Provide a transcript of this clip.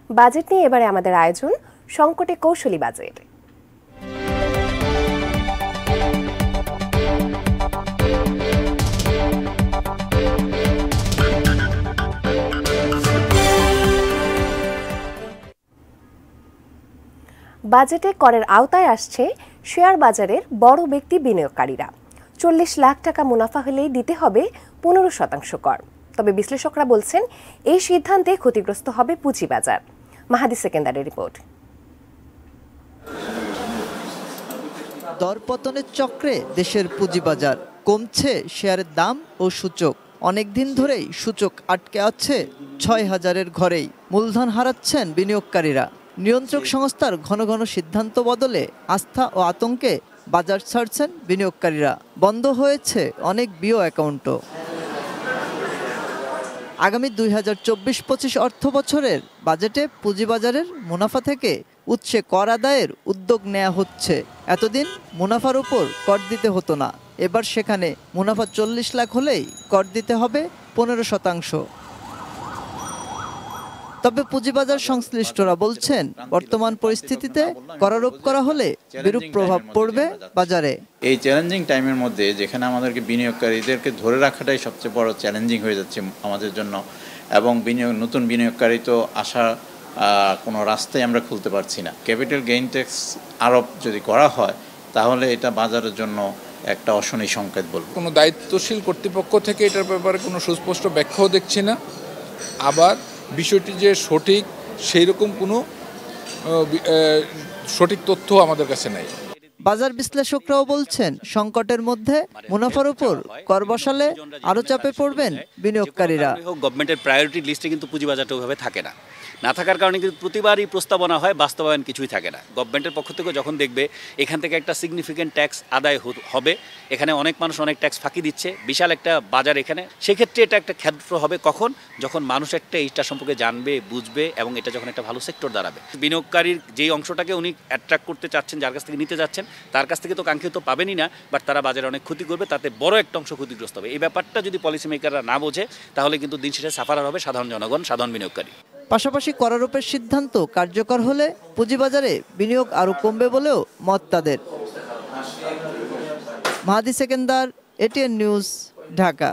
Budget নিয়ে এবারে আমাদের আয়োজন সংকটে কৌশলী বাজেট। বাজেটে করের আওতায় আসছে শেয়ার বাজারের বড় ব্যক্তি বিনিয়োগকারীরা। 40 লাখ টাকা মুনাফা হলেই দিতে হবে 15% কর। তবে বিশ্লেষকরা বলছেন এই সিদ্ধান্তে ক্ষতিগ্রস্ত হবে পুঁজিবাজার। মাহাদি সেকেন্দারের রিপোর্ট। দরপতনের চক্রে দেশের পুঁজিবাজার, কমছে শেয়ারের দাম ও সূচক। অনেক দিন ধরেই সূচক আটকে আছে 6000-এর ঘরেই। মূলধন হারাচ্ছেন বিনিয়োগকারীরা। নিয়ন্ত্রক সংস্থার ঘন ঘন সিদ্ধান্ত বদলে আস্থা ও আতঙ্কে বাজার ছাড়ছেন বিনিয়োগকারীরা। বন্ধ হয়েছে অনেক বিও অ্যাকাউন্টও। আগামী 2024-25 অর্থ বছরের বাজেটে পুঁজিবাজারের মুনাফা থেকে উৎসে কর আদায়ের উদ্যোগ নেওয়া হচ্ছে। এতদিন মুনাফার উপর কর দিতে হতো না, এবার সেখানে মুনাফা 40 লাখ হলেই কর দিতে হবে 15%। তবে পুঁজিবাজার সংশ্লিষ্টরা বলছেন বর্তমান পরিস্থিতিতে করারোপ করা হলে বিরূপ প্রভাব পড়বে বাজারে। এই চ্যালেঞ্জিং টাইমের মধ্যে যেখানে আমাদেরকে বিনিয়োগকারীদেরকে ধরে রাখাটাই সবচেয়ে বড় চ্যালেঞ্জিং হয়ে যাচ্ছে আমাদের জন্য, এবং নতুন বিনিয়োগকারী তো আসার কোনো রাস্তাই আমরা খুলতে পারছি না। ক্যাপিটাল গেইন ট্যাক্স আরোপ যদি করা হয় তাহলে এটা বাজারের জন্য একটা অশনি সংকেত বলবো। কোনো দায়িত্বশীল কর্তৃপক্ষ থেকে এটার ব্যাপারে কোনো সুস্পষ্ট ব্যাখ্যাও দেখছি না। আবার বিষয়টি যে সঠিক সেই রকম কোনো সঠিক তথ্য আমাদের কাছে নাই। বাজার বিশ্লেষকরাও বলছেন সংকটের মধ্যে মুনাফার উপর কর বসালে আরো চাপে পড়বেন বিনিয়োগকারীরা। গভর্নমেন্টের প্রায়োরিটি লিস্টে কিন্তু পুঁজিবাজারটা ওইভাবে থাকে না থাকার কারণে কিন্তু প্রতিবারই প্রস্তাবনা হয়, বাস্তবায়ন কিছুই থাকে না। গভর্নমেন্টের পক্ষ থেকে যখন দেখবে এখান থেকে একটা সিগনিফিকেন্ট ট্যাক্স আদায় হবে, এখানে অনেক মানুষ অনেক ট্যাক্স ফাঁকি দিচ্ছে, বিশাল একটা বাজার এখানে, সেক্ষেত্রে এটা একটা ক্ষেত্র হবে কখন, যখন মানুষ একটা এইটা সম্পর্কে জানবে, বুঝবে এবং এটা যখন একটা ভালো সেক্টর দাঁড়াবে। বিনিয়োগকারীর যেই অংশটাকে উনি অ্যাট্রাক্ট করতে চাচ্ছেন, যার কাছ থেকে নিতে যাচ্ছেন, তার কাছ থেকে তো কাঙ্ক্ষিত পাবেনই না, বাট তারা বাজারে অনেক ক্ষতি করবে, তাতে বড় একটা অংশ ক্ষতিগ্রস্ত হবে। এই ব্যাপারটা যদি পলিসি মেকাররা না বোঝে তাহলে কিন্তু দিন শেষে সাফারার হবে সাধারণ জনগণ, সাধারণ বিনিয়োগকারী। পাশাপাশি করারোপের সিদ্ধান্ত কার্যকর হলে পুঁজিবাজারে বিনিয়োগ আরও কমবে বলেও মত তাদের। মাহাদি সেকেন্দার, এটিএন নিউজ, ঢাকা।